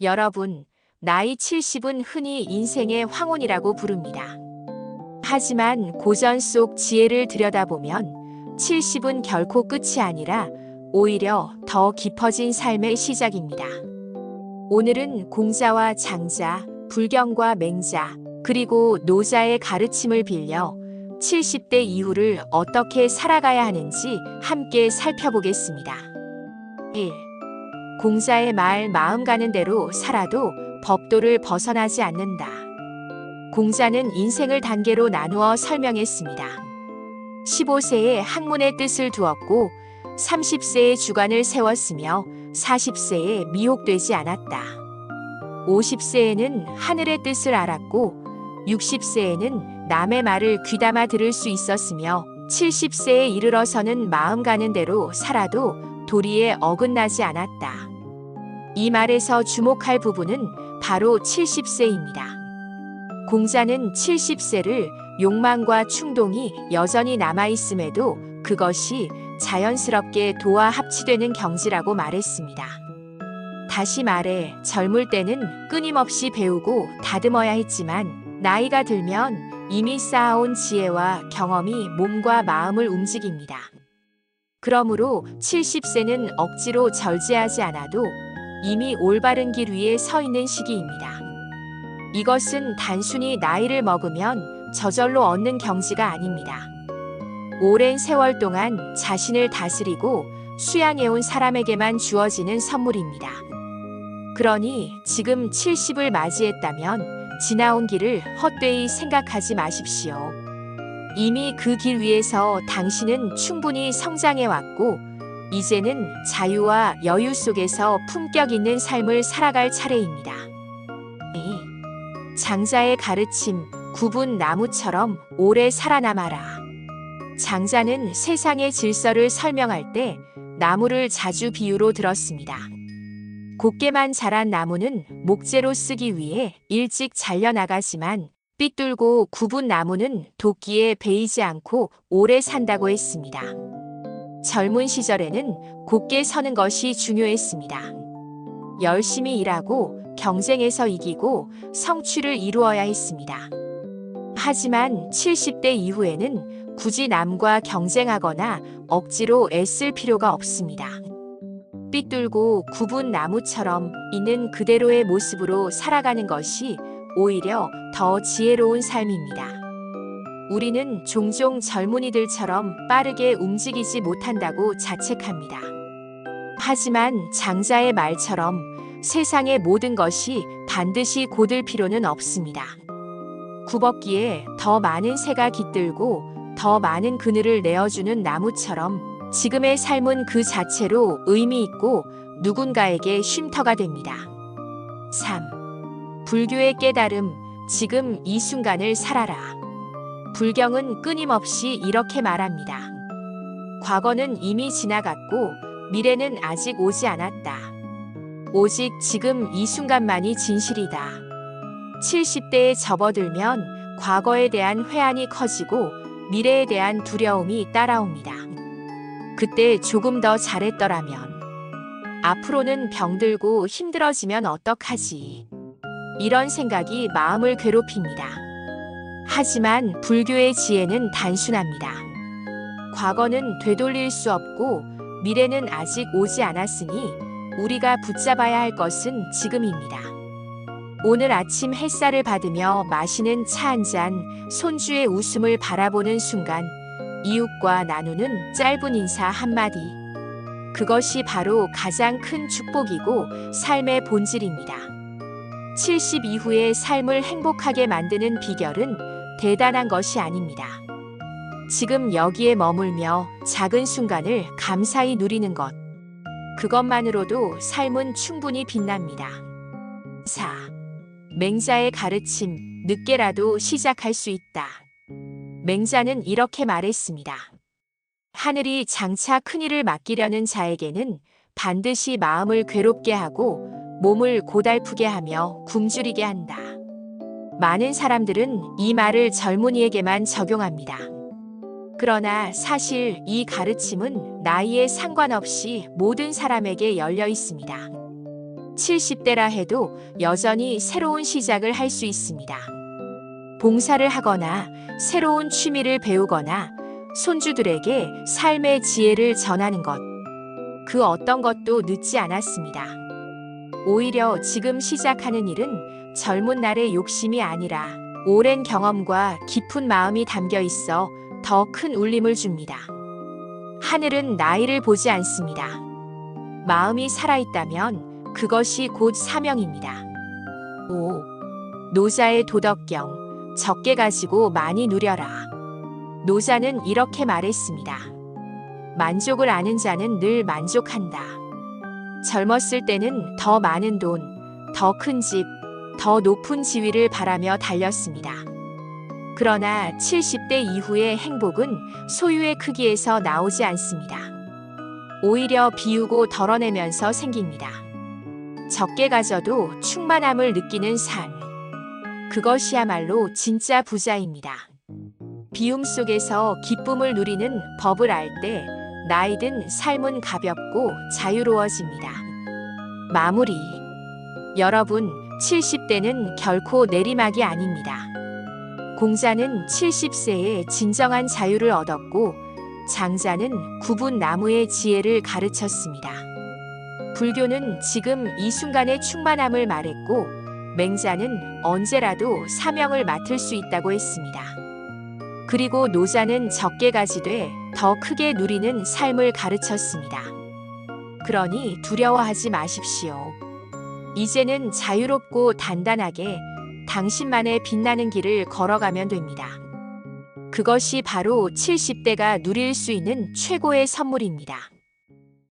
여러분, 나이 70은 흔히 인생의 황혼이라고 부릅니다. 하지만 고전 속 지혜를 들여다보면 70은 결코 끝이 아니라 오히려 더 깊어진 삶의 시작입니다. 오늘은 공자와 장자, 불경과 맹자, 그리고 노자의 가르침을 빌려 70대 이후를 어떻게 살아가야 하는지 함께 살펴보겠습니다. 1. 공자의 말 마음 가는 대로 살아도 법도를 벗어나지 않는다. 공자는 인생을 단계로 나누어 설명했습니다. 15세에 학문의 뜻을 두었고 30세에 주관을 세웠으며 40세에 미혹되지 않았다. 50세에는 하늘의 뜻을 알았고 60세에는 남의 말을 귀담아 들을 수 있었으며 70세에 이르러서는 마음 가는 대로 살아도 도리에 어긋나지 않았다. 이 말에서 주목할 부분은 바로 70세입니다. 공자는 70세를 욕망과 충동이 여전히 남아있음에도 그것이 자연스럽게 도와 합치되는 경지라고 말했습니다. 다시 말해 젊을 때는 끊임없이 배우고 다듬어야 했지만 나이가 들면 이미 쌓아온 지혜와 경험이 몸과 마음을 움직입니다. 그러므로 70세는 억지로 절제하지 않아도 이미 올바른 길 위에 서 있는 시기입니다. 이것은 단순히 나이를 먹으면 저절로 얻는 경지가 아닙니다. 오랜 세월 동안 자신을 다스리고 수양해온 사람에게만 주어지는 선물입니다. 그러니 지금 70을 맞이했다면 지나온 길을 헛되이 생각하지 마십시오. 이미 그 길 위에서 당신은 충분히 성장해왔고 이제는 자유와 여유 속에서 품격 있는 삶을 살아갈 차례입니다. 장자의 가르침, 굽은 나무처럼 오래 살아남아라. 장자는 세상의 질서를 설명할 때 나무를 자주 비유로 들었습니다. 곱게만 자란 나무는 목재로 쓰기 위해 일찍 잘려나가지만 삐뚤고 굽은 나무는 도끼에 베이지 않고 오래 산다고 했습니다. 젊은 시절에는 곧게 서는 것이 중요했습니다. 열심히 일하고 경쟁에서 이기고 성취를 이루어야 했습니다. 하지만 70대 이후에는 굳이 남과 경쟁하거나 억지로 애쓸 필요가 없습니다. 삐뚤고 굽은 나무처럼 있는 그대로의 모습으로 살아가는 것이 오히려 더 지혜로운 삶입니다. 우리는 종종 젊은이들처럼 빠르게 움직이지 못한다고 자책합니다. 하지만 장자의 말처럼 세상의 모든 것이 반드시 곧을 필요는 없습니다. 굽었기에 더 많은 새가 깃들고 더 많은 그늘을 내어주는 나무처럼 지금의 삶은 그 자체로 의미 있고 누군가에게 쉼터가 됩니다. 3. 불교의 깨달음, 지금 이 순간을 살아라. 불경은 끊임없이 이렇게 말합니다. 과거는 이미 지나갔고 미래는 아직 오지 않았다. 오직 지금 이 순간만이 진실이다. 70대에 접어들면 과거에 대한 회한이 커지고 미래에 대한 두려움이 따라옵니다. 그때 조금 더 잘했더라면, 앞으로는 병들고 힘들어지면 어떡하지? 이런 생각이 마음을 괴롭힙니다. 하지만 불교의 지혜는 단순합니다. 과거는 되돌릴 수 없고 미래는 아직 오지 않았으니 우리가 붙잡아야 할 것은 지금입니다. 오늘 아침 햇살을 받으며 마시는 차 한 잔, 손주의 웃음을 바라보는 순간, 이웃과 나누는 짧은 인사 한마디. 그것이 바로 가장 큰 축복이고 삶의 본질입니다. 70 이후의 삶을 행복하게 만드는 비결은 대단한 것이 아닙니다. 지금 여기에 머물며 작은 순간을 감사히 누리는 것. 그것만으로도 삶은 충분히 빛납니다. 4. 맹자의 가르침, 늦게라도 시작할 수 있다. 맹자는 이렇게 말했습니다. 하늘이 장차 큰일을 맡기려는 자에게는 반드시 마음을 괴롭게 하고 몸을 고달프게 하며 굶주리게 한다. 많은 사람들은 이 말을 젊은이에게만 적용합니다. 그러나 사실 이 가르침은 나이에 상관없이 모든 사람에게 열려 있습니다. 70대라 해도 여전히 새로운 시작을 할 수 있습니다. 봉사를 하거나 새로운 취미를 배우거나 손주들에게 삶의 지혜를 전하는 것. 그 어떤 것도 늦지 않았습니다. 오히려 지금 시작하는 일은 젊은 날의 욕심이 아니라 오랜 경험과 깊은 마음이 담겨 있어 더 큰 울림을 줍니다. 하늘은 나이를 보지 않습니다. 마음이 살아있다면 그것이 곧 사명입니다. 5. 노자의 도덕경, 적게 가지고 많이 누려라. 노자는 이렇게 말했습니다. 만족을 아는 자는 늘 만족한다. 젊었을 때는 더 많은 돈, 더 큰 집, 더 높은 지위를 바라며 달렸습니다. 그러나 70대 이후의 행복은 소유의 크기에서 나오지 않습니다. 오히려 비우고 덜어내면서 생깁니다. 적게 가져도 충만함을 느끼는 삶. 그것이야말로 진짜 부자입니다. 비움 속에서 기쁨을 누리는 법을 알 때 나이 든 삶은 가볍고 자유로워집니다. 마무리. 여러분, 70대는 결코 내리막이 아닙니다. 공자는 70세에 진정한 자유를 얻었고 장자는 굽은 나무의 지혜를 가르쳤습니다. 불교는 지금 이 순간의 충만함을 말했고 맹자는 언제라도 사명을 맡을 수 있다고 했습니다. 그리고 노자는 적게 가지되 더 크게 누리는 삶을 가르쳤습니다. 그러니 두려워하지 마십시오. 이제는 자유롭고 단단하게 당신만의 빛나는 길을 걸어가면 됩니다. 그것이 바로 70대가 누릴 수 있는 최고의 선물입니다.